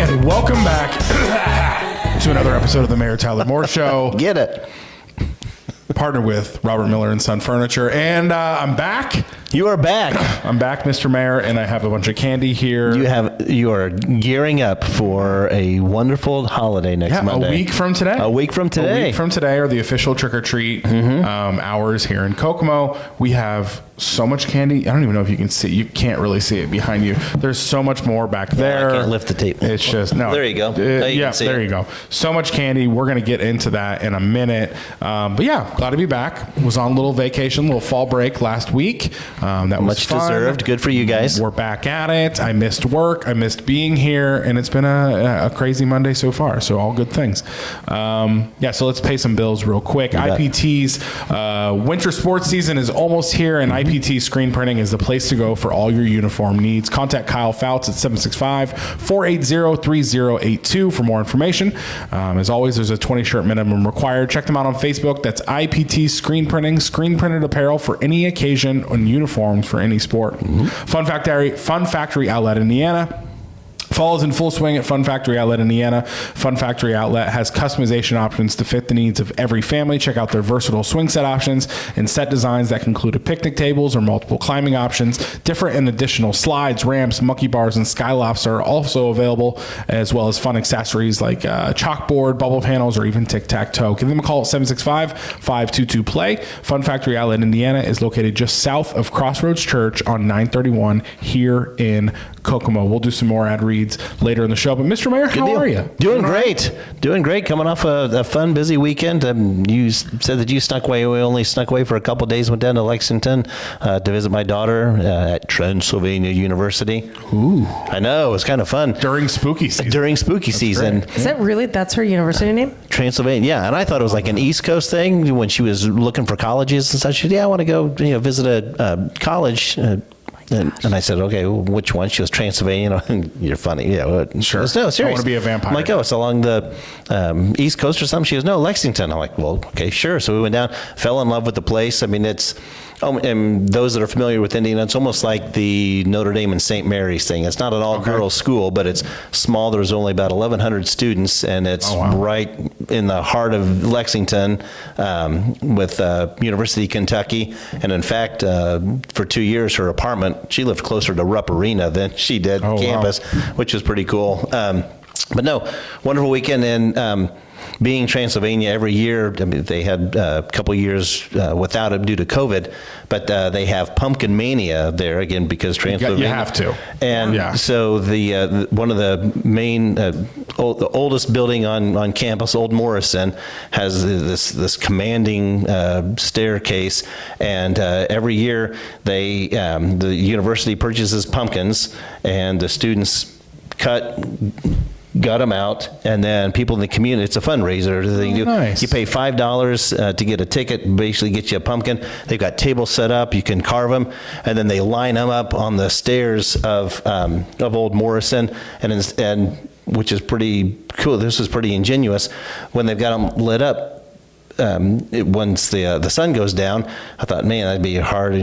Welcome back to another episode of the Mayor Tyler Moore Show. Get it. Partnered with Robert Miller and Son Furniture. And I'm back. You are back. I'm back, Mr. Mayor, and I have a bunch of candy here. You are gearing up for a wonderful holiday next Monday. A week from today. A week from today. A week from today are the official trick-or-treat hours here in Kokomo. We have so much candy. I don't even know if you can see. You can't really see it behind you. There's so much more back there. I can't lift the tape. It's just, no. There you go. There you go. So much candy. We're going to get into that in a minute. But yeah, glad to be back. Was on a little vacation, little fall break last week. That was much fun. Deserved. Good for you guys. We're back at it. I missed work. I missed being here, and it's been a crazy Monday so far. So all good things. So let's pay some bills real quick. IPT's winter sports season is almost here, and IPT Screen Printing is the place to go for all your uniform needs. Contact Kyle Fouts at 765-480-3082 for more information. As always, there's a 20-shirt minimum required. Check them out on Facebook. That's IPT Screen Printing, screen printed apparel for any occasion and uniforms for any sport. Fun Factory Outlet, Indiana. Fall is in full swing at Fun Factory Outlet, Indiana. Fun Factory Outlet has customization options to fit the needs of every family. Check out their versatile swing set options and set designs that can include picnic tables or multiple climbing options. Different and additional slides, ramps, monkey bars, and skylofts are also available, as well as fun accessories like chalkboard, bubble panels, or even tic-tac-toe. Give them a call at 765-522-PLAY. Fun Factory Outlet, Indiana is located just south of Crossroads Church on 931 here in Kokomo. We'll do some more ad reads later in the show. But Mr. Mayor, how are you? Doing great. Doing great. Coming off a fun, busy weekend. You said that you snuck away. We only snuck away for a couple of days. Went down to Lexington to visit my daughter at Transylvania University. Ooh. I know. It was kind of fun. During spooky season. Is that really, that's her university name? Transylvania. Yeah. And I thought it was like an East Coast thing when she was looking for colleges and such. She said, I want to go visit a college. And I said, okay, well, which one? She was Transylvania. You're funny. Yeah, well, sure. No, serious. I want to be a vampire. I'm like, it's along the East Coast or something. She goes, no, Lexington. I'm like, well, okay, sure. So we went down, fell in love with the place. I mean, and those that are familiar with Indiana, it's almost like the Notre Dame and St. Mary's thing. It's not an all-girls school, but it's small. There's only about 1,100 students, and it's right in the heart of Lexington with University of Kentucky. And in fact, for 2 years, her apartment, she lived closer to Rupp Arena than she did campus, which was pretty cool. But no, wonderful weekend. And being Transylvania every year, I mean, they had a couple of years without it due to COVID, but they have Pumpkin Mania there again because Transylvania. You have to. And so the one of the main, the oldest building on campus, Old Morrison, has this commanding staircase, and every year the university purchases pumpkins, and the students gut them out, and then people in the community, it's a fundraiser. Nice. You pay $5 to get a ticket, basically get you a pumpkin. They've got tables set up, you can carve them, and then they line them up on the stairs of Old Morrison, and which is pretty cool. This is pretty ingenious. When they've got them lit up, once the sun goes down, I thought, man, that'd be hard.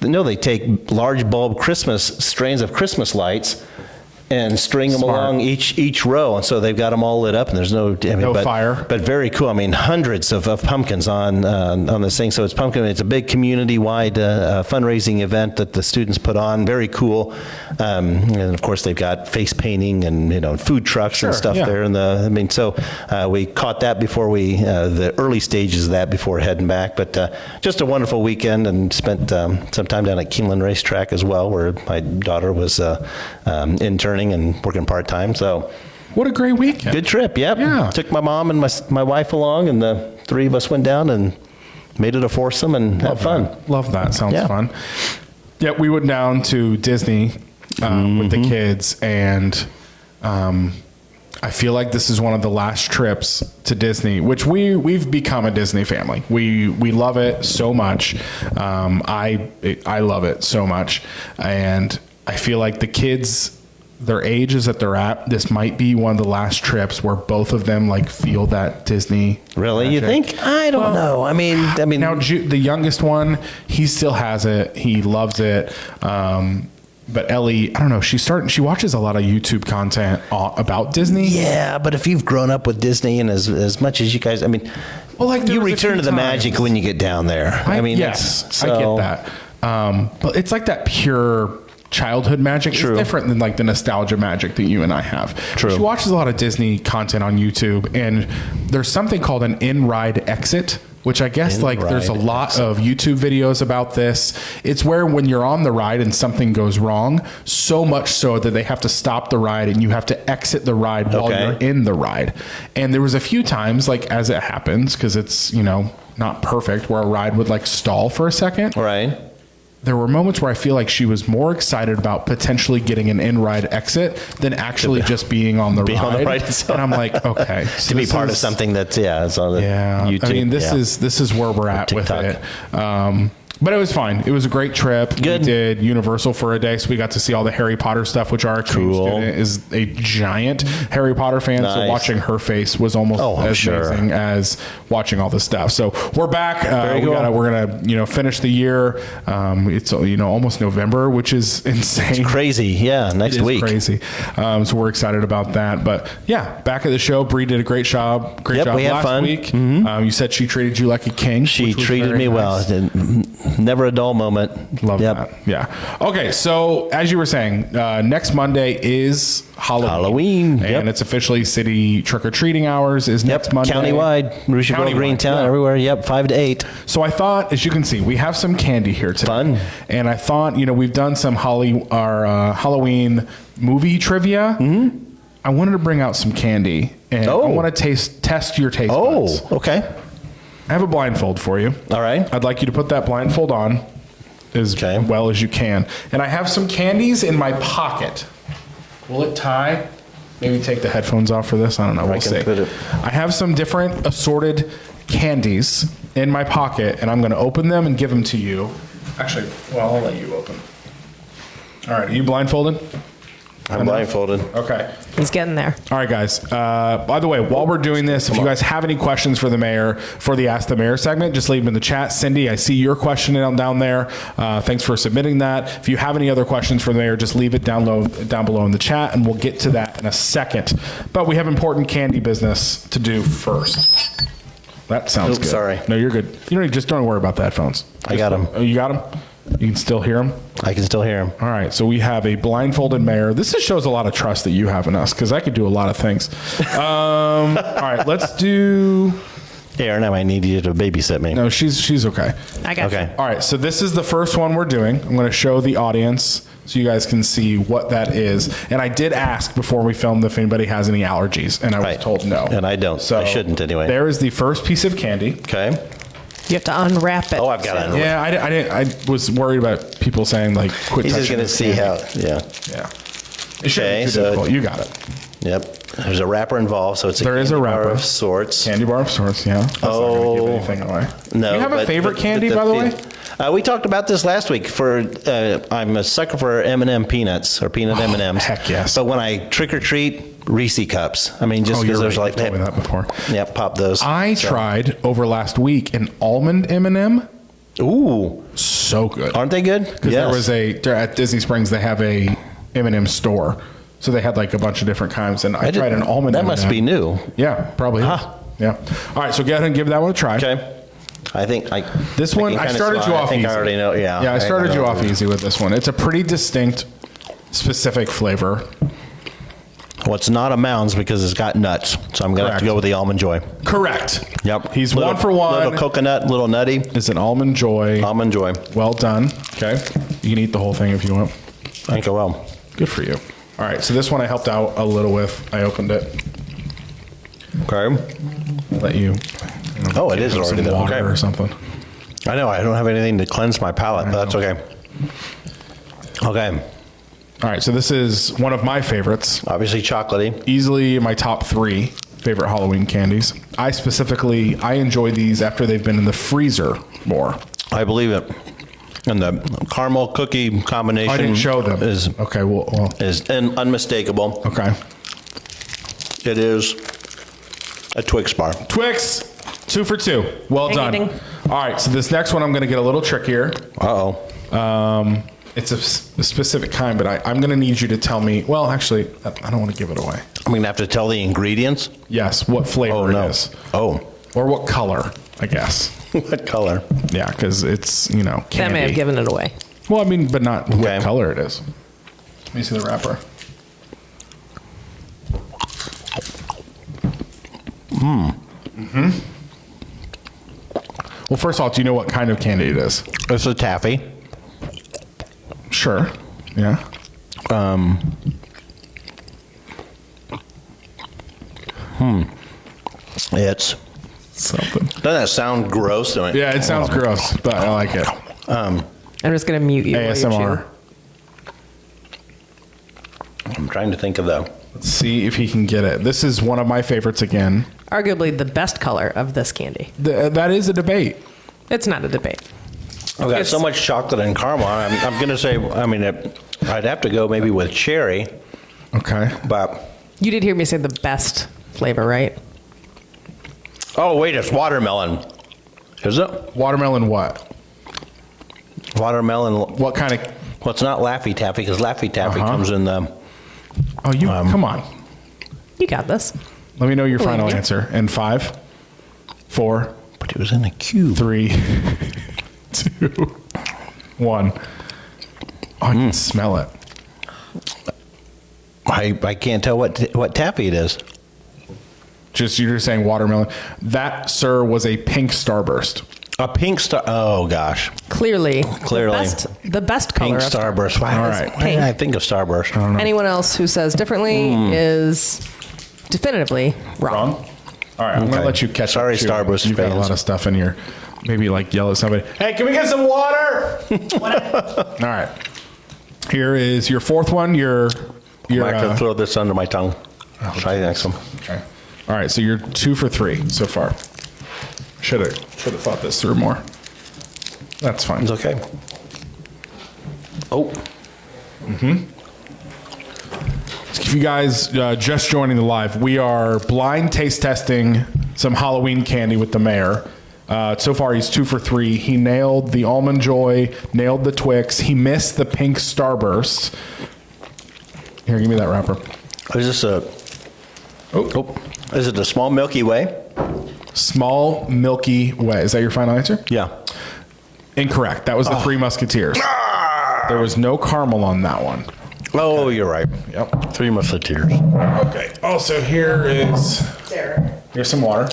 They take large bulb strains of Christmas lights and string them along each row, and so they've got them all lit up, and there's no fire. But very cool. I mean, hundreds of pumpkins on this thing. So it's a big community-wide fundraising event that the students put on. Very cool. And of course, they've got face painting and food trucks and stuff there. So we caught that before the early stages of that before heading back. But just a wonderful weekend, and spent some time down at Keeneland Racetrack as well, where my daughter was interning and working part-time. So what a great weekend. Good trip. Yep. Yeah. Took my mom and my wife along, and the three of us went down and made it a foursome and had fun. Love that. Sounds fun. Yeah, we went down to Disney with the kids, and I feel like this is one of the last trips to Disney, which we've become a Disney family. We love it so much. I love it so much, and I feel like the kids, their ages that they're at, this might be one of the last trips where both of them feel that Disney. Really? magic. You think? I don't know. I mean now the youngest one, he still has it. He loves it. But Ellie, I don't know. She watches a lot of YouTube content about Disney. Yeah, but if you've grown up with Disney and as much as you guys, I mean, Well, like, there you was a return few to the times. magic when you get down there. I mean, yes, so, I get that. But it's like that pure childhood magic. True. It's different than like the nostalgia magic that you and I have. True. She watches a lot of Disney content on YouTube, and there's something called an in-ride exit, which I guess like there's a In-ride lot of YouTube videos about this. It's where when you're on the ride and something goes wrong, so much so that they have to stop the ride and you have to exit the ride while Okay. you're in the ride. And there was a few times, like as it happens, because it's, not perfect, where a ride would like stall for a second. Right. There were moments where I feel like she was more excited about potentially getting an in-ride exit than actually just being on the Being ride. on the ride itself. And I'm like, okay, so To be this part of is- something that's, it's on the yeah, YouTube. I mean, this yeah. is where we're at with TikTok. it. But it was fine. It was a great trip. Good. We did Universal for a day, so we got to see all the Harry Potter stuff, which our exchange Cool. student is a giant Harry Potter fan. So Nice. watching her face was almost I'm as sure. amazing as watching all the stuff. So we're back. cool. We're gonna finish the year. It's almost November, which is insane. Crazy. Yeah. Next It is week. crazy. So we're excited about that. But yeah, back at the show, Bree did a great job. Yep, we had last fun. week. You said she treated you like a king. She which was treated very me well. nice. Never a dull moment. Love Yep. that. Yeah. Okay. So as you were saying, next Monday is Halloween. Halloween, And yep. it's officially city trick-or-treating hours is next Monday. Countywide. Rougeaville, Countywide, Greentown, yeah. everywhere. Yep. 5 to 8. So I thought, as you can see, we have some candy here today. Fun. And I thought, we've done some Halloween movie trivia. Mm-hmm. I wanted to bring out some candy, and I want to test your taste buds. Oh, okay. I have a blindfold for you. All right. I'd like you to put that blindfold on as Okay. well as you can. And I have some candies in my pocket. Will it tie? Maybe take the headphones off for this. I don't know. We'll can see. put it- I have some different assorted candies in my pocket, and I'm going to open them and give them to you. Actually, well, I'll let you open. All right. Are you blindfolded? I'm blindfolded. Okay. He's getting there. All right, guys. By the way, while we're doing this, if you guys have any questions for the mayor for the Ask the Mayor segment, just leave them in the chat. Cindy, I see your question down there. Thanks for submitting that. If you have any other questions for the mayor, just leave it down below in the chat, and we'll get to that in a second. But we have important candy business to do first. That sounds Oops, good. sorry. No, you're good. Just don't worry about the headphones. I got 'em. Oh, you got them? You can still hear them? I can still hear him. All right, so we have a blindfolded mayor. This just shows a lot of trust that you have in us, because I could do a lot of things. All right, let's do. Aaron, I might need you to babysit me. No, she's okay. I got Okay. All right, so this is the first one we're doing. I'm going to show the audience so you guys can see what that is. And I did ask before we filmed if anybody has any allergies, and I was Right. told no. And I don't. So I shouldn't anyway. There is the first piece of candy. Okay. You have to unwrap it. Oh, I've got it. Yeah, I was worried about people saying like, "Quit He's touching just going to this see candy." how. Yeah. Yeah. It shouldn't Okay, be too so- difficult. You got it. Yep. There's a wrapper involved, so it's There is a candy bar wrapper. of sorts. Candy bar of sorts. Yeah. That's not going to give anything away. No. You have a but- favorite but candy, by the way? We talked about this last week. I'm a sucker for M&M peanuts or peanut M&Ms. heck yes. But when I trick or treat, Reese cups. I mean, just Oh, because you're there's right. like You told me that before. Yeah, pop those. I tried over last week an almond M&M. Ooh, So good. aren't they good? Because there was at Disney Springs, they have a M&M store. So they had like a bunch of different kinds. And I tried an almond That M&M. must be new. Yeah, probably. is. Huh. Yeah. All right, so go ahead and give that one a try. Okay. I think This one, I started you off I think easy. I already know. Yeah. Yeah, I started you know. off easy with this one. It's a pretty distinct, specific flavor. Well, it's not a Mounds because it's got nuts. So I'm going to have to Correct. go with the Almond Joy. Correct. Yep. He's Little- 1 for 1. Little coconut, little nutty. It's an Almond Joy. Almond Joy. Well done. Okay. You can eat the whole thing if you want. Thank you. Well. Good for you. All right, so this one I helped out a little with. I opened it. Okay. I'll let you. Oh, it is put already some there. water Okay. or something. I know. I don't have anything to cleanse my palate, but that's okay. Okay. All right, so this is one of my favorites. Obviously chocolatey. Easily my top 3 favorite Halloween candies. I enjoy these after they've been in the freezer more. I believe it. And the caramel cookie combination I didn't show them. is Okay, well, unmistakable. okay. It is a Twix bar. Twix, 2 for 2. Well Ding, done. ding. All right, so this next one I'm going to get a little trickier. Uh-oh. It's a specific kind, but I'm going to need you to tell me. Well, actually, I don't want to give it away. I'm going to have to tell the ingredients. Yes, what flavor no. it is. Oh. Or what color, I guess. What color? Yeah, because it's, candy. That may have given it away. Well, I mean, but not Okay. what color it is. Let me see the wrapper. Well, first of all, do you know what kind of candy it is? It's a taffy. Sure. Yeah. It's Something. doesn't that sound gross? Doing Yeah, it sounds gross, but I like it. I'm just going to mute you. while you ASMR. I'm trying to think of the. Let's see if he can get it. This is one of my favorites again. chew. Arguably the best color of this candy. That is a debate. It's not a debate. I've got It's- so much chocolate and caramel. I'm going to say. I mean, I'd have to go maybe with cherry, Okay. but You did hear me say the best flavor, right? oh wait, it's watermelon. Is it Watermelon what? watermelon? What kind of... Well, it's not Laffy Taffy because Laffy Taffy comes in the. Oh, you... come on. You got this. Let me know your Believe final you. answer. In 5, 4, But it was in a cube. 3, 2, 1. Oh, I can smell it. I can't tell what taffy it is. Just you're saying watermelon. That, sir, was a pink starburst. A pink star. Oh gosh, Clearly. Clearly. The best color pink of starburst. Why, All right. why did I think of starburst? Anyone else who says differently is definitively wrong. All right, I'm going Okay. to let you catch Sorry, up. too. Starburst You've got a fans. lot of stuff in here. Maybe like yell at somebody. Hey, can we get some water? All right. Here is your fourth one. Your I have to throw this under my tongue. Try the next one. okay. All right, so you're 2 for 3 so far. Should have thought this through more. That's fine. It's okay. Oh, If you guys just joining the live, we are blind taste testing some Halloween candy with the mayor. So far, he's 2 for 3. He nailed the Almond Joy, nailed the Twix. He missed the pink Starburst. Here, give me that wrapper. is this a? Oh, is it a small Milky Way? Small Milky Way. Is that your final answer? Yeah. Incorrect. That was the Three Musketeers. There was no caramel on that one. Oh, you're right. Yep. Three Musketeers. Okay. Also, here's some water,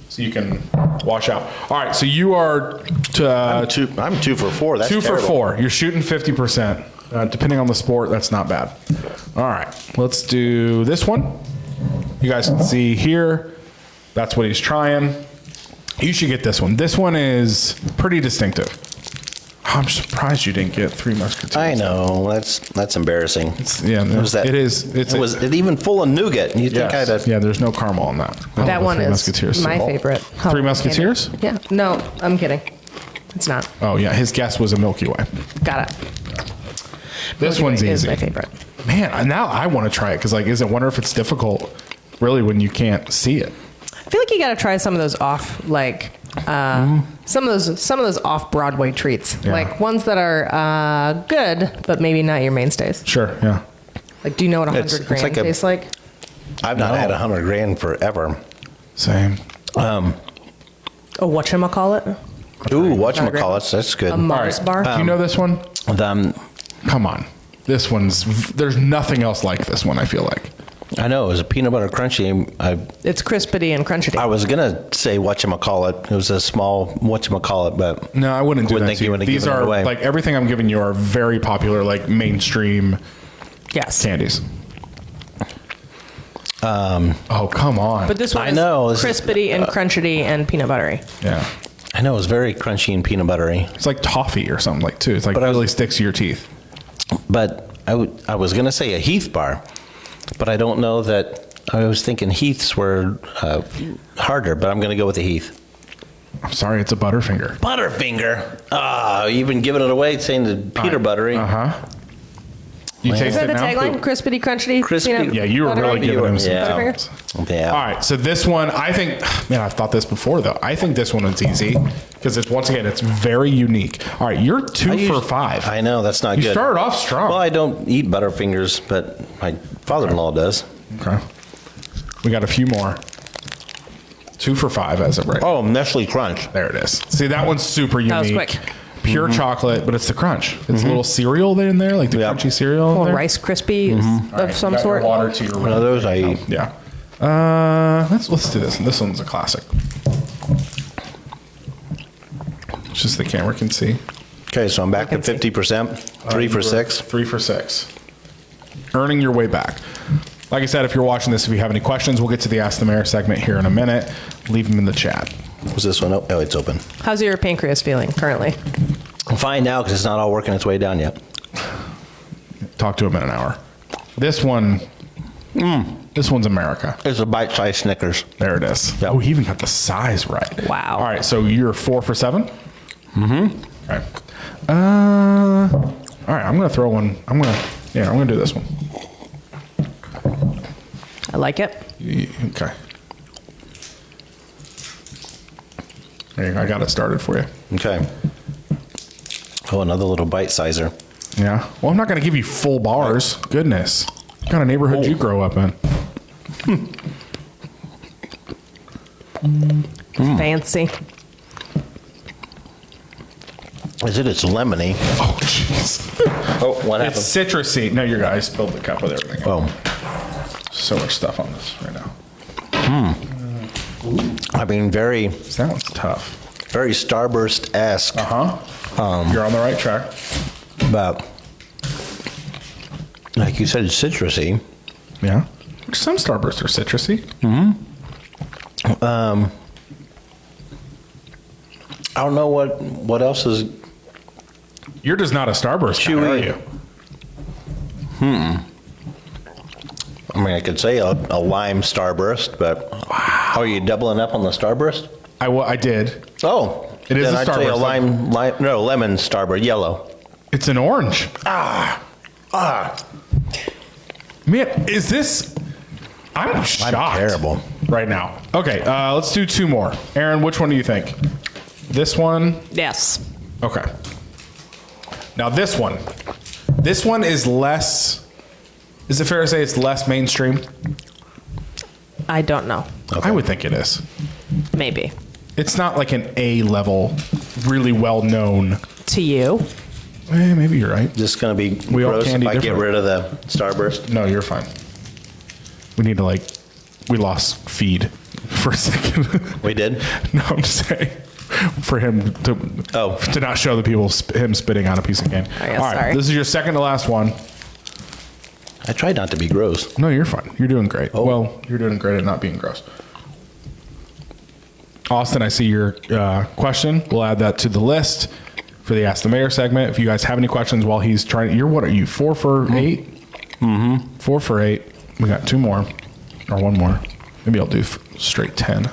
so you can wash out. All right. So you are I'm 2 for 4. That's 2 for terrible. 4. You're shooting 50%. Depending on the sport, that's not bad. All right. Let's do this one. You guys can see here. That's what he's trying. You should get this one. This one is pretty distinctive. I'm surprised you didn't get Three Musketeers. I know. That's embarrassing. Yeah, What was that? it is. It's was it even full of nougat? You think I'd have? Yeah, there's no caramel on that. That one Three is Musketeers. my favorite. Halloween Musketeers? candy. Yeah. No, I'm kidding. It's not. Oh yeah, his guess was a Milky Way. Got it. This Milky one's Way is easy. my favorite. Man, now I want to try it because I wonder if it's difficult, really, when you can't see it. I feel like you got to try some of those off, some of those off Broadway treats, Yeah. like ones that are good, but maybe not your mainstays. Sure. Yeah. Like, do you know what It's 100 grand like a- tastes like? I've not had 100 grand forever. Same. Oh, whatchamacallit? Ooh, whatchamacallits. That's good. A Mars bar? Do you know this one? The, Come on. This one's. There's nothing else like this one. I feel like. I know, it was a peanut butter crunchy. It's crispity and crunchy. I was going to say whatchamacallit. It was a small whatchamacallit, but No, I wouldn't do Wouldn't that. think to you you. would've These given it are away. like everything I'm giving you are very popular, like mainstream Yes. candies. Oh come on. But this one I is know, this is- crispity and crunchity and peanut buttery. yeah, I know it was very crunchy and peanut buttery. it's like toffee or something like too. It's like But I was- really sticks to your teeth. But I was going to say a Heath bar, but I don't know that. I was thinking Heaths were harder, but I'm going to go with the Heath. I'm sorry, it's a Butterfinger. Butterfinger. Ah, you've been giving it away saying the peanut buttery. Uh huh. You Is taste that it the now? tagline? Crispity, crunchity. Crispy. peanut Yeah, you were butter? really giving him some. Yeah. Butterfingers? Yeah. All right, so this one, I think, man, I've thought this before though. I think this one is easy because it's once again, it's very unique. All right, you're 2 for 5. I know, that's not You good. started off strong. Well, I don't eat Butterfingers, but my father-in-law does. Okay, we got a few more. 2 for 5 as of right. Oh, Nestle Crunch. There it is. See, that one's super unique. That was quick. Pure chocolate, but it's the crunch. It's a little cereal in there, like the Yeah. crunchy cereal. in Little there. Rice Krispie All of right, some got your sort. Water to your One of those I eat. Yeah. Let's do this. This one's a classic. It's just the camera can see. Okay, so I'm back to can see. 50%. 3 for 6. 3 for 6. Earning your way back. Like I said, if you're watching this, if you have any questions, we'll get to the Ask the Mayor segment here in a minute. Leave them in the chat. Was this one? Oh, it's open. How's your pancreas feeling currently? I'm fine now because it's not all working its way down yet. Talk to him in an hour. This one, this one's America. It's a bite-sized Snickers. There it is. Yep. Oh, he even got the size right. Wow. All right, so you're 4 for 7? Mm-hmm. All right. All right, I'm going to throw one. I'm going to do this one. I like it. Okay. There you go. I got it started for you. Okay. Oh, another little bite-sizer. Yeah. Well, I'm not going to give you full bars. Goodness. What kind of neighborhood you grow up in? Fancy. Is it? It's lemony. Oh, jeez. Oh, what happened? It's citrusy. No, your guy spilled the cup with everything. Oh, So much stuff on this right now. I mean, very, That one's tough. very Starburst-esque, You're on the right track. but like you said, it's citrusy. Yeah. Some Starbursts are citrusy. I don't know what else is. You're just not a Starburst guy, are Chewy. you? I mean, I could say a lime Starburst, but are you doubling up on the Starburst? I did. Oh, It is then a I'd say a Starburst. lemon Starburst, yellow. It's an orange. Man, is this... I'm shocked. terrible. Right now. Okay, let's do 2 more. Aaron, which one do you think? This one? Yes. Okay. Now this one. This one is less... Is it fair to say it's less mainstream? I don't know. I would think it is. Maybe. It's not like an A level, really well known. To you. Maybe you're right. This is going to be We all gross if candy I get different. rid of the Starburst. No, you're fine. We need to we lost feed for a second. We did? No, I'm just saying for him to not show the people him spitting on a piece of candy. Oh, yeah, All right, sorry. this is your second to last one. I tried not to be gross. No, you're fine. You're doing great. Oh. Well, you're doing great at not being gross. Austin, I see your question. We'll add that to the list for the Ask the Mayor segment. If you guys have any questions while he's trying, what are you, 4 for 8? Mm-hmm. 4 for 8. We got 2 more, or 1 more. Maybe I'll do straight 10.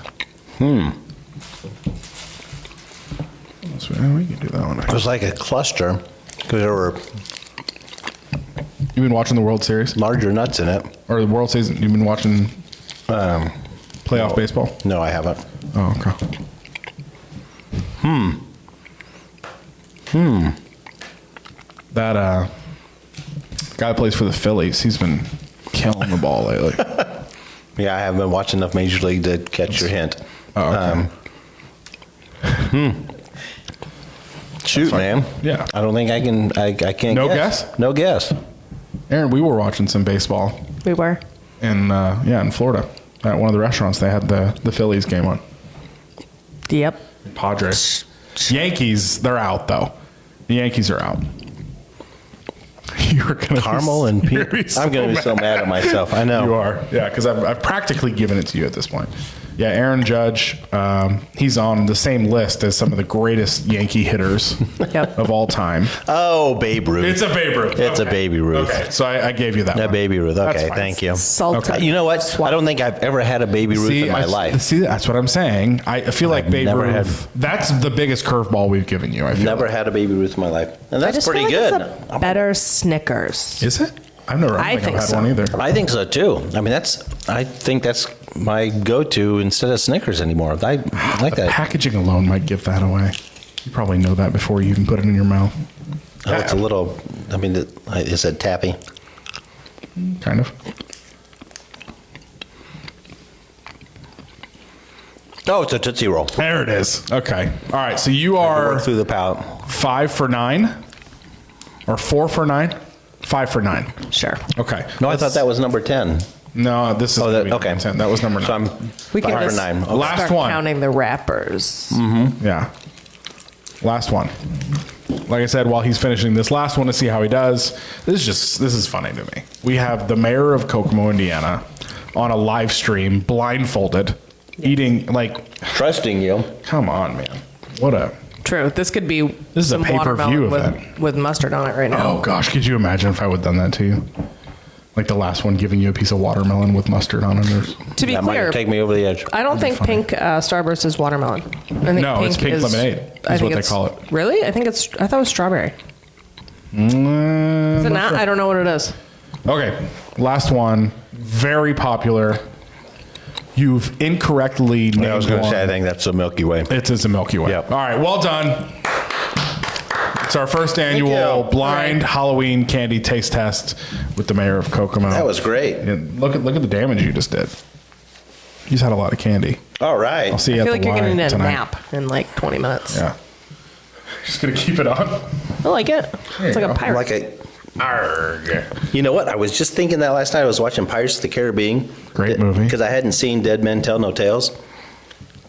So, we can do that one. It was like a cluster because there were You've been watching the World Series? larger nuts in it. Or the World Series? You've been watching playoff baseball? No, I haven't. Oh, okay. That guy that plays for the Phillies, he's been killing the ball lately. Yeah, I haven't been watching enough Major League to catch your hint. Oh, okay. Shoot, man. Yeah. I don't think I can. I can't. No guess. guess? No guess. Aaron, we were watching some baseball We were. in Florida at one of the restaurants. They had the Phillies game on. Yep. Padres. Yankees, they're out though. The Yankees are out. You're gonna Caramel and you're peanut. I'm going to be so mad at myself. I know. You are, yeah, because I've practically given it to you at this point. Yeah, Aaron Judge, he's on the same list as some of the greatest Yankee hitters Yep. of all time. Oh, Babe Ruth. It's a Babe Ruth. It's a Baby Ruth. Okay, so I gave you that one. Baby Ruth. That's Okay, fine. thank you. Salted. You know what? I don't think I've ever had a Baby Ruth in my life. See, that's what I'm saying. I feel like Babe never Ruth, that's the biggest curveball we've given you. I feel Never like. had a Baby Ruth in my life, and I that's just pretty feel like good. It's a better Snickers. Is it? I don't I think think I've had so. one either. I think so too. I mean, I think that's my go-to instead of Snickers anymore. I like that. Packaging alone might give that away. You probably know that before you even put it in your mouth. Oh, it's a little. I mean, is it tappy? Kind of. Oh, it's a Tootsie Roll. There it is. Okay. All right. So you are Work through the palate. 5 for 9 or 4 for 9? 5 for 9. Sure. Okay. No, I thought that was number 10. No, this is Oh, that- gonna be okay. 10. That was number 9. So I'm We can 5 for just 9. Okay. Last start one. counting the wrappers. Yeah. Last one. Like I said, while he's finishing this last one to see how he does, this is funny to me. We have the mayor of Kokomo, Indiana, on a live stream, blindfolded, eating like, Trusting you. come on, man. What a True. This could be is a some pay-per-view watermelon event. with mustard on it right now. oh gosh, could you imagine if I would have done that to you? Like the last one, giving you a piece of watermelon with mustard on it. Or, To be That might clear, take me over the edge. I don't think funny. pink Starburst is watermelon. I think No, it's pink is- lemonade I is think what they it's- call it. Really? I thought it was strawberry. Is it not? I don't know what it is. Okay, last one. Very popular. You've incorrectly named I was going to one. say, I think that's the Milky Way. It is a Milky Way. Yep. All right, well done. It's our first annual you. blind Halloween candy taste test with the mayor of Kokomo. That was great. And look at the damage you just did. You just had a lot of candy. All right. I'll see you I at feel the like you're Y going to need a tonight. nap in like 20 minutes. Yeah. Just gonna keep it on. I like it. It's like you a go. pirate. Like a, Arrgh. you know what? I was just thinking that last night. I was watching Pirates of the Caribbean. Great movie. Because I hadn't seen Dead Men Tell No Tales.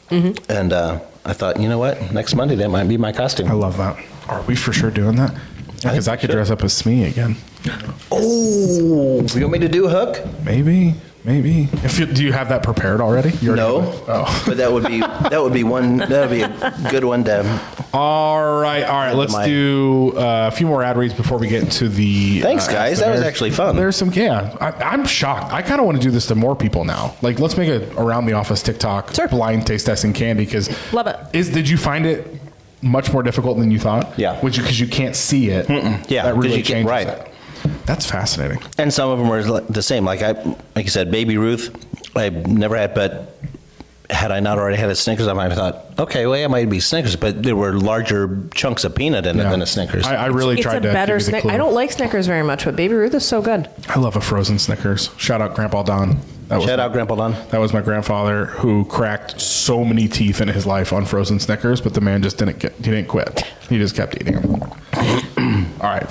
Mm-hmm. And I thought, you know what? Next Monday, that might be my costume. I love that. Are we for sure doing that? Because I could dress up as Smee again. Oh, you want me to do Hook? Maybe. Do you have that prepared already? You already No. have it? Oh. But that would be a good one to. All right. Let's my- do a few more ad reads before we get into the. Thanks, guys. Ask the That was Mayor. actually fun. There's some. Yeah, I'm shocked. I kind of want to do this to more people now. Like, let's make a around the office TikTok Sure. blind taste testing candy because Love it. Did you find it much more difficult than you thought? Yeah. Because you can't see it. Yeah, that 'cause really you can't- changes right. it. That's fascinating. And some of them were the same. Like you said, Baby Ruth, I've never had, but had I not already had a Snickers, I might have thought, okay, well, it might be Snickers, but there were larger chunks of peanut in it Yeah. than a Snickers. I really It's tried a to better give you the Snickers. clue. I don't like Snickers very much, but Baby Ruth is so good. I love a frozen Snickers. Shout out Grandpa Don. That Shout out Grandpa Don. That was my grandfather who cracked so many teeth in his life on frozen Snickers, but the man just didn't quit. He just kept eating them. All right.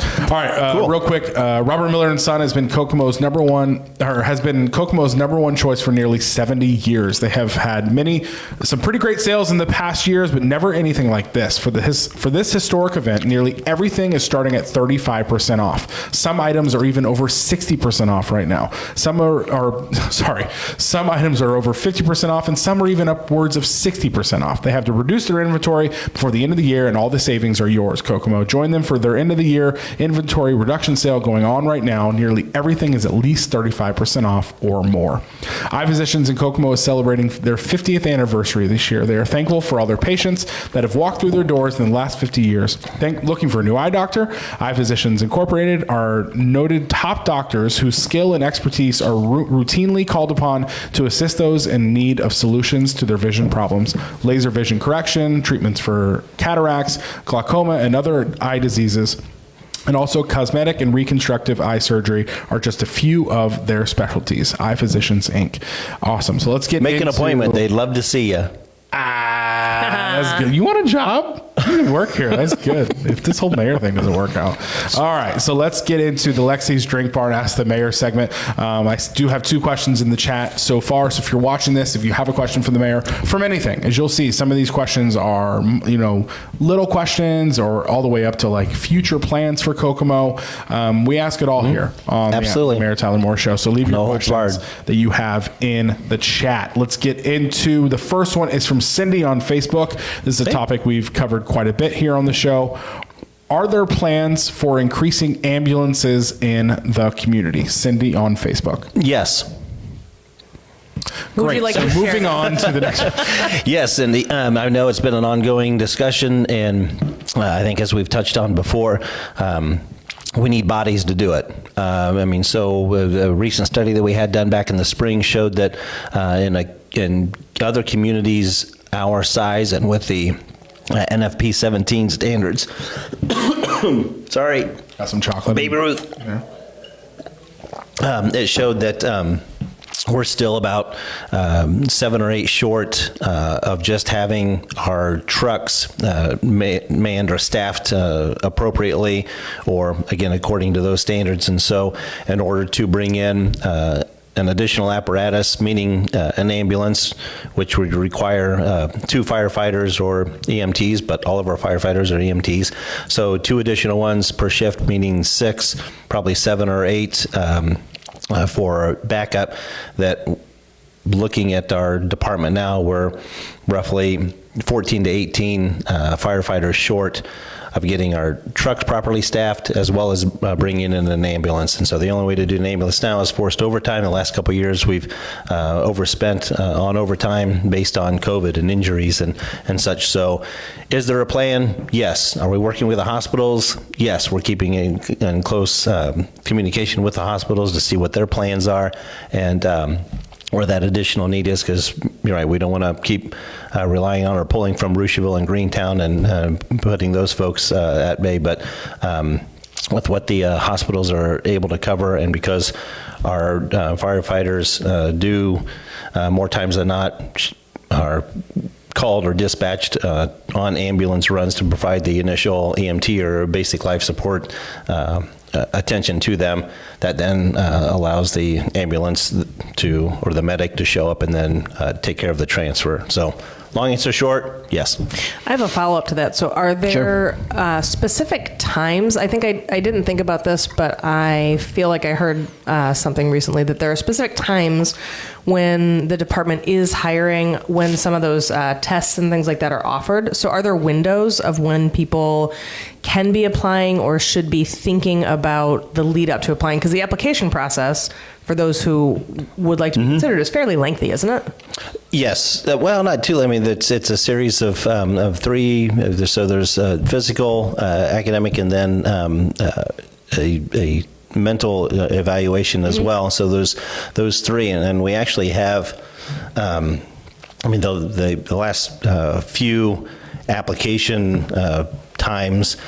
Cool. Real quick. Robert Miller and Son has been Kokomo's number one choice for nearly 70 years. They have had some pretty great sales in the past years, but never anything like this. For this historic event, nearly everything is starting at 35% off. Some items are even over 60% off right now. Some items are over 50% off, and some are even upwards of 60% off. They have to reduce their inventory before the end of the year, and all the savings are yours, Kokomo. Join them for their end of the year inventory reduction sale going on right now. Nearly everything is at least 35% off or more. Eye Physicians in Kokomo is celebrating their 50th anniversary this year. They are thankful for all their patients that have walked through their doors in the last 50 years. Looking for a new eye doctor? Eye Physicians Incorporated are noted top doctors whose skill and expertise are routinely called upon to assist those in need of solutions to their vision problems. Laser vision correction, treatments for cataracts, glaucoma, and other eye diseases, and also cosmetic and reconstructive eye surgery are just a few of their specialties. Eye Physicians, Inc. Awesome. So let's get Make an into- appointment. They'd love to see you. That's good. You want a job? You can work here. That's good. If this whole mayor thing doesn't work out. All right, so let's get into the Lexi's Drink Bar and Ask the Mayor segment. I do have 2 questions in the chat so far. So if you're watching this, if you have a question for the mayor from anything, as you'll see, some of these questions are, little questions or all the way up to like future plans for Kokomo. We ask it all here on Absolutely. the Mayor Tyler Moore Show. So leave your No holds questions barred. that you have in the chat. Let's get into the first one. Is from Cindy on Facebook. This is a topic we've covered quite a bit here on the show. Are there plans for increasing ambulances in the community? Cindy on Facebook. Yes. Would you like so to share? moving on to the next one. Yes, and I know it's been an ongoing discussion, and I think as we've touched on before, we need bodies to do it. So a recent study that we had done back in the spring showed that in other communities our size and with the NFP 17 standards, sorry, Got some chocolate. Baby Ruth. Yeah. It showed that we're still about 7 or 8 short of just having our trucks manned or staffed appropriately, or again, according to those standards. And so in order to bring in an additional apparatus, meaning an ambulance, which would require 2 firefighters or EMTs, but all of our firefighters are EMTs. So 2 additional ones per shift, meaning 6, probably 7 or 8 for backup. That looking at our department now, we're roughly 14 to 18 firefighters short of getting our trucks properly staffed, as well as bringing in an ambulance. And so the only way to do an ambulance now is forced overtime. The last couple of years, we've overspent on overtime based on COVID and injuries and such. So is there a plan? Yes. Are we working with the hospitals? Yes. We're keeping in close communication with the hospitals to see what their plans are and where that additional need is, because you're right, we don't want to keep relying on or pulling from Rushville and Greentown and putting those folks at bay. But with what the hospitals are able to cover, and because our firefighters do more times than not are called or dispatched on ambulance runs to provide the initial EMT or basic life support attention to them, that then allows the ambulance or the medic to show up and then take care of the transfer. So long answer short, yes. I have a follow-up to that. So are there specific times? I think I didn't think about this, but I feel like I heard something recently that there are specific times when the department is hiring, when some of those tests and things like that are offered. So are there windows of when people can be applying or should be thinking about the lead up to applying? Because the application process, for those who would like to be considered, is fairly lengthy, isn't it? Yes. Well, not too. I mean, it's a series of 3. So there's physical, academic, and then a mental evaluation as well. So those 3, and we actually have. The last few application times,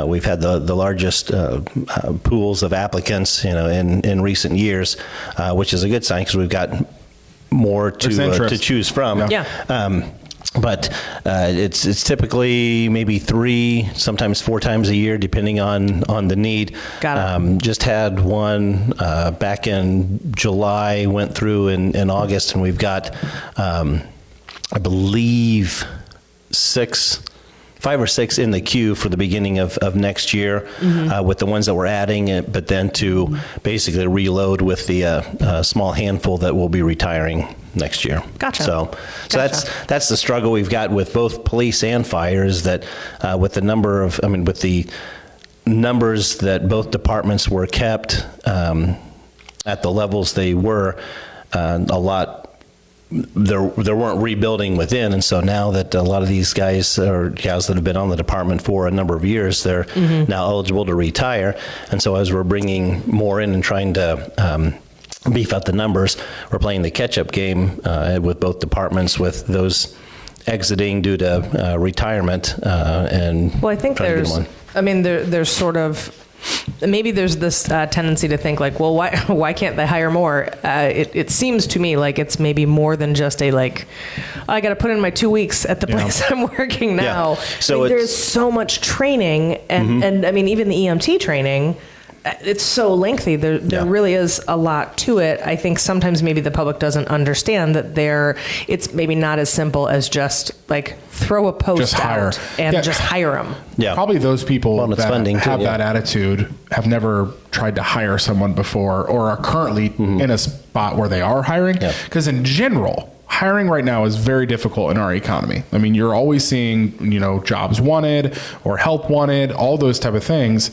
we've had the largest pools of applicants, in recent years, which is a good sign because we've got more to choose from. Yeah. But it's typically maybe 3, sometimes 4 times a year, depending on the need. Got it. Just had one back in July, went through in August, and we've got, I believe, 5 or 6 in the queue for the beginning of next year, with the ones that we're adding, but then to basically reload with the small handful that will be retiring next year. Gotcha. So that's the struggle we've got with both police and fire, is that with the numbers that both departments were kept at the levels they were, there weren't rebuilding within, and so now that a lot of these guys or gals that have been on the department for a number of years, they're now eligible to retire, and so as we're bringing more in and trying to beef up the numbers, we're playing the catch-up game with both departments, with those exiting due to retirement, and Well, I think trying to get them on. there's sort of maybe there's this tendency to think like, well, why can't they hire more? It seems to me like it's maybe more than just a like, I got to put in my 2 weeks at the place I'm working now. Yeah. So there's so much training, and I mean even the EMT training. It's so lengthy. There really is a lot to it. I think sometimes maybe the public doesn't understand that it's maybe not as simple as just like throw a post out and just hire them. Yeah. Probably those people that have that attitude have never tried to hire someone before or are currently in a spot where they are hiring. Because in general, hiring right now is very difficult in our economy. I mean, you're always seeing, jobs wanted or help wanted, all those type of things.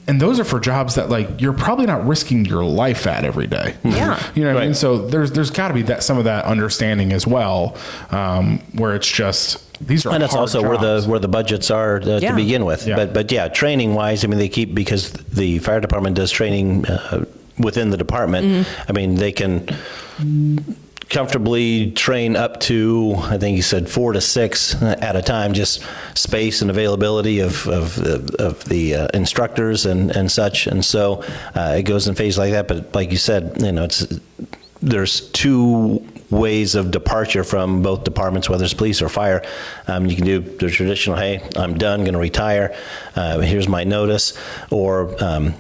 And those are for jobs that like you're probably not risking your life at every day. Yeah. You know what I mean? So there's got to be some of that understanding as well, where it's just these are and that's hard also jobs. where the budgets are to begin with. Yeah. But training wise, I mean because the fire department does training within the department. I mean they can comfortably train up to, I think he said 4 to 6 at a time, just space and availability of the instructors and such. And so it goes in phases like that. But like you said, there's 2 ways of departure from both departments, whether it's police or fire. You can do the traditional, hey, I'm done, going to retire. Here's my notice. Or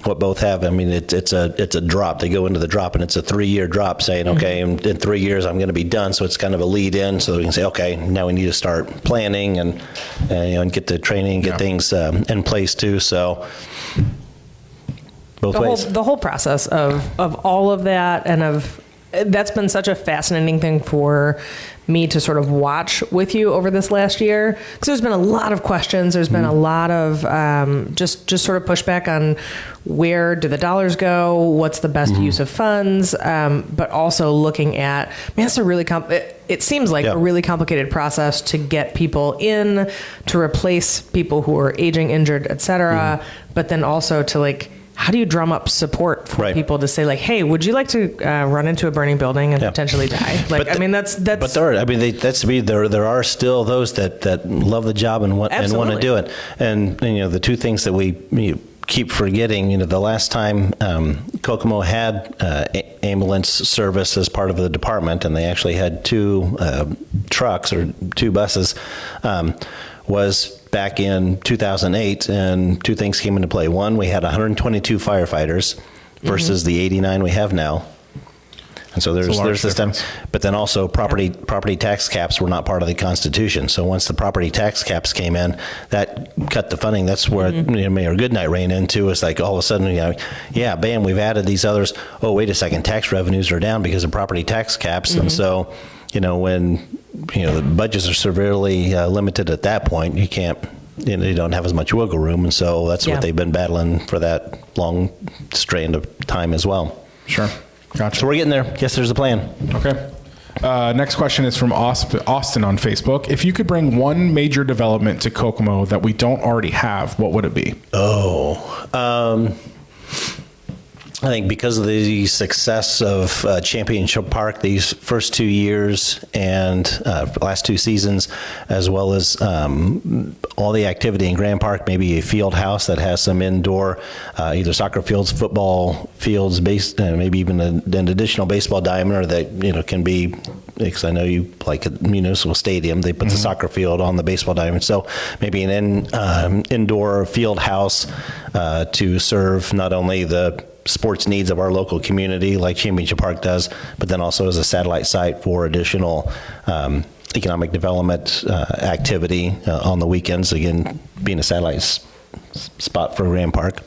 what both have, I mean, it's a drop. They go into the drop, and it's a 3-year drop saying, okay, in 3 years, I'm going to be done. So it's kind of a lead in. So we can say, okay, now we need to start planning and get the training, get things in place too. So both ways. The whole process of all of that and that's been such a fascinating thing for me to sort of watch with you over this last year, because there's been a lot of questions. There's been a lot of just sort of pushback on where do the dollars go, what's the best use of funds, but also looking at, man, it's a really it seems like a really complicated process to get people in, to replace people who are aging, injured, et cetera, but then also to like, how do you drum up support for people to say like, hey, would you like to run into a burning building and potentially die? Like, that's. But there are still those that love the job and want to do it. And the 2 things that we keep forgetting, the last time Kokomo had ambulance service as part of the department, and they actually had 2 trucks or 2 buses, was back in 2008, and 2 things came into play. One, we had 122 firefighters versus the 89 we have now. And so there's this time, but then also property tax caps were not part of the Constitution. So once the property tax caps came in, that cut the funding. That's where Mayor Goodnight ran into. It's like all of a sudden, bam, we've added these others. Oh, wait a second, tax revenues are down because of property tax caps, and so when the budgets are severely limited at that point, you can't. You don't have as much wiggle room, and so that's what they've been battling for that long strand of time as well. Sure. Gotcha. So we're getting there. Yes, there's a plan. Okay. Next question is from Austin on Facebook. If you could bring one major development to Kokomo that we don't already have, what would it be? I think because of the success of Championship Park these first 2 years and last 2 seasons, as well as all the activity in Grand Park, maybe a field house that has some indoor, either soccer fields, football fields, maybe even an additional baseball diamond, or that can be, because I know you like a municipal stadium, they put the soccer field on the baseball diamond. So maybe an indoor field house to serve not only the sports needs of our local community like Championship Park does, but then also as a satellite site for additional economic development activity on the weekends, again being a satellite spot for Grand Park.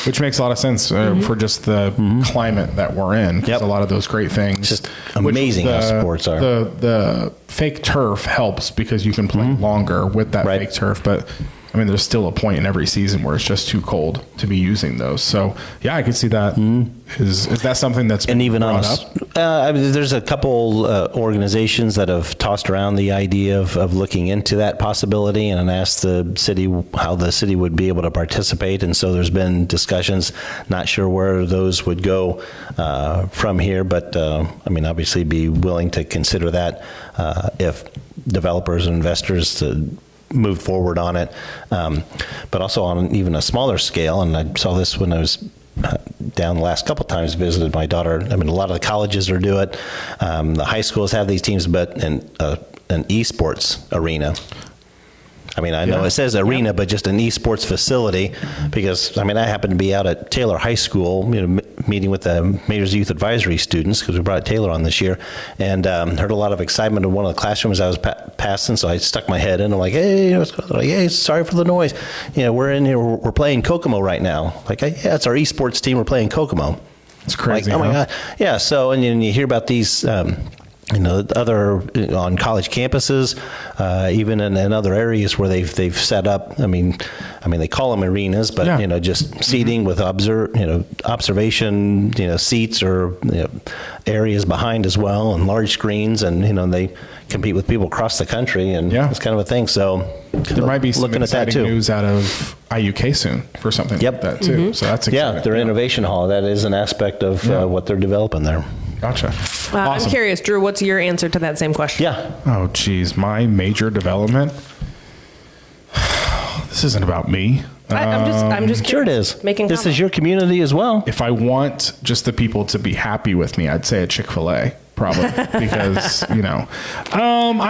Which makes a lot of sense for just the climate that we're in. Because a lot of those great things. It's just amazing how sports are. The fake turf helps because you can play longer with that fake turf, but I mean, there's still a point in every season where it's just too cold to be using those. So, yeah, I could see that. Is that something that's been brought up? I mean, there's a couple organizations that have tossed around the idea of looking into that possibility and asked the city how the city would be able to participate. And so there's been discussions, not sure where those would go from here. But, I mean, obviously be willing to consider that if developers and investors moved forward on it. But also on even a smaller scale, and I saw this when I was down the last couple of times, visited my daughter. I mean, a lot of the colleges are do it. The high schools have these teams, but an esports arena. I mean, I know it says arena, but just an esports facility, because, I mean, I happened to be out at Taylor High School, meeting with the Mayor's Youth Advisory students, because we brought Taylor on this year, and heard a lot of excitement in one of the classrooms I was passing, so I stuck my head in. I'm like, hey, what's going on? Like, hey, sorry for the noise. We're in here, we're playing Kokomo right now. Like, yeah, it's our esports team, we're playing Kokomo. It's crazy. Like, oh my God. Yeah, so, and you hear about these, other on college campuses, even in other areas where they've set up. I mean, they call them arenas, but just seating with observation, seats or areas behind as well, and large screens, and they compete with people across the country, and it's kind of a thing. So there might be some exciting news out of IUK soon for something like that too. So that's exciting. Yeah, their innovation hall. That is an aspect of what they're developing there. Gotcha. Awesome. I'm curious, Drew, what's your answer to that same question? Yeah. Oh, geez. My major development. This isn't about me. I'm just sure it curious. is. Making this is your community as well. If I want just the people to be happy with me, I'd say a Chick-fil-A, probably, because I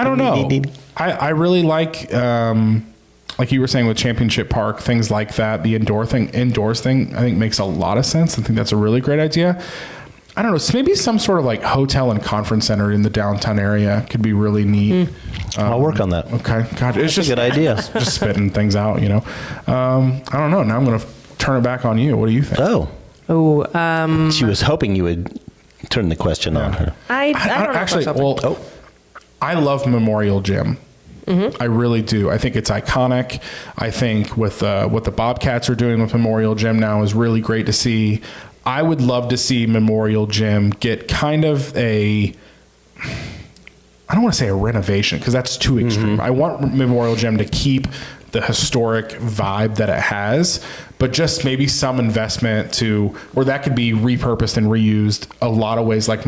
don't know. I really like you were saying with Championship Park, things like that. The indoors thing, I think makes a lot of sense. I think that's a really great idea. I don't know. Maybe some sort of like hotel and conference center in the downtown area could be really neat. I'll work on that. Okay. God, it's just a good idea. Just spitting things out, I don't know. Now I'm going to turn it back on you. What do you think? She was hoping you would turn the question on her. I don't actually. know. I love Memorial Gym. I really do. I think it's iconic. I think with what the Bobcats are doing with Memorial Gym now is really great to see. I would love to see Memorial Gym get kind of I don't want to say a renovation because that's too extreme. I want Memorial Gym to keep the historic vibe that it has, but just maybe some investment where that could be repurposed and reused a lot of ways, like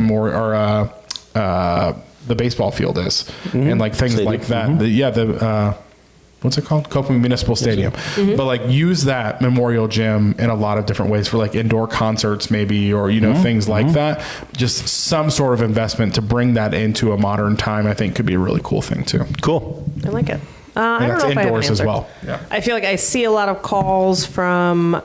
the baseball field is, and like things Stadium. like that. What's it called? Kokomo Municipal Stadium. But like use that Memorial Gym in a lot of different ways for like indoor concerts maybe, or, things like that. Just some sort of investment to bring that into a modern time, I think could be a really cool thing too. Cool. I like it. I don't know if I have an indoors as answer. well. Yeah. I feel like I see a lot of calls from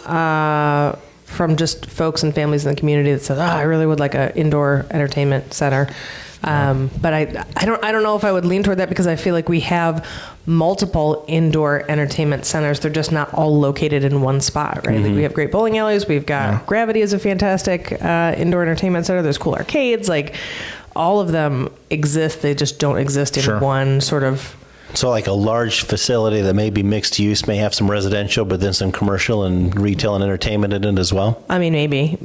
just folks and families in the community that said, I really would like an indoor entertainment center. But I don't know if I would lean toward that because I feel like we have multiple indoor entertainment centers. They're just not all located in one spot, right? Like we have great bowling alleys. We've got Gravity is a fantastic indoor entertainment center. There's cool arcades. Like all of them exist. They just don't exist in one sort of. So like a large facility that may be mixed use, may have some residential, but then some commercial and retail and entertainment in it as well? I mean, maybe.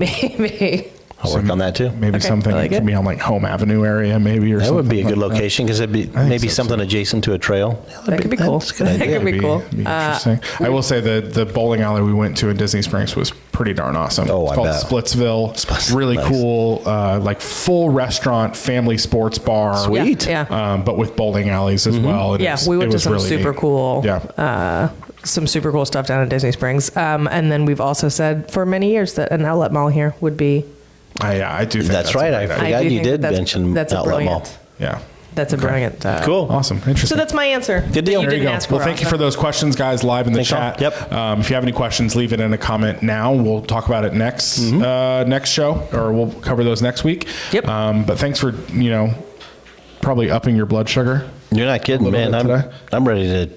I'll work on that too. Maybe something like that could be on like Home Avenue area, maybe, or that something. would be a good like location because it'd be maybe something adjacent to a trail. That could be cool. That's a good That idea. could be cool. Be interesting. I will say the bowling alley we went to in Disney Springs was pretty darn awesome. Oh, it's I called bet. Splitsville. Really Nice. cool, like full restaurant, family sports bar. Sweet. Yeah. But with bowling alleys as well. And We went it to was some really super neat. cool. Yeah. Some super cool stuff down at Disney Springs. And then we've also said for many years that an outlet mall here would be. I do think That's right. I a great idea. forgot do you think did that's- mention that's a Outlet Mall. brilliant. Yeah. That's a brilliant. Cool. Awesome. Interesting. So that's my answer. Good deal. that You There you didn't go. ask Well, for, thank you Rosa. for those questions, guys, live in the Thanks, chat. Tom. Yep. If you have any questions, leave it in a comment now. We'll talk about it next show, or we'll cover those next week. Yep. But thanks for probably upping your blood sugar. You're not kidding, little man. bit today. I'm ready to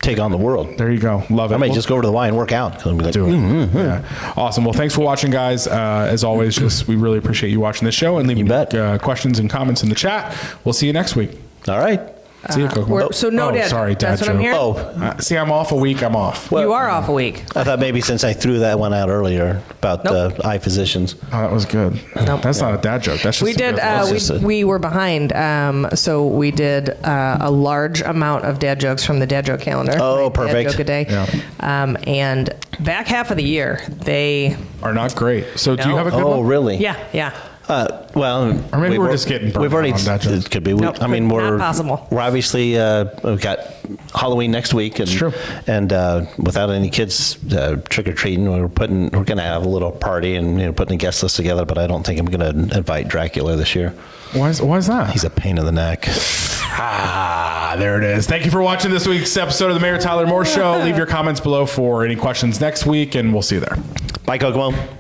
take on the world. There you go. Love it. I may Well, just go over to the Y and work out. 'Cause I'll be like, do it. Yeah. Awesome. Well, thanks for watching, guys. As always, we really appreciate you watching this show and leaving bet. questions and comments in the chat. We'll see you next week. All right. See you, Kokomo. So no dad. Sorry, dad That's what I'm joke. hearing. Oh, See, I'm off a week. I'm off. You are off a week. I thought maybe since I threw that one out earlier about Nope. eye physicians. Oh, that was good. Nope. That's not a dad joke. That's just We did. just a- We were behind, so we did a large amount of dad jokes from the dad joke calendar. Oh, Like perfect. Dad joke a day. Yeah. And back half of the year, they. are not great. So do you No. have a good Oh, one? really? Yeah. Well, Well, Or maybe we're just getting burnt We've already. out on Dutchess. It could be. Nope, I mean, not we're possible. We're obviously we've got Halloween next week, and true. And without any kids trick or treating, we're going to have a little party and putting a guest list together. But I don't think I'm going to invite Dracula this year. Why is that? He's a pain in the neck. There it is. Thank you for watching this week's episode of the Mayor Tyler Moore Show. Leave your comments below for any questions next week, and we'll see you there. Bye, Kokomo.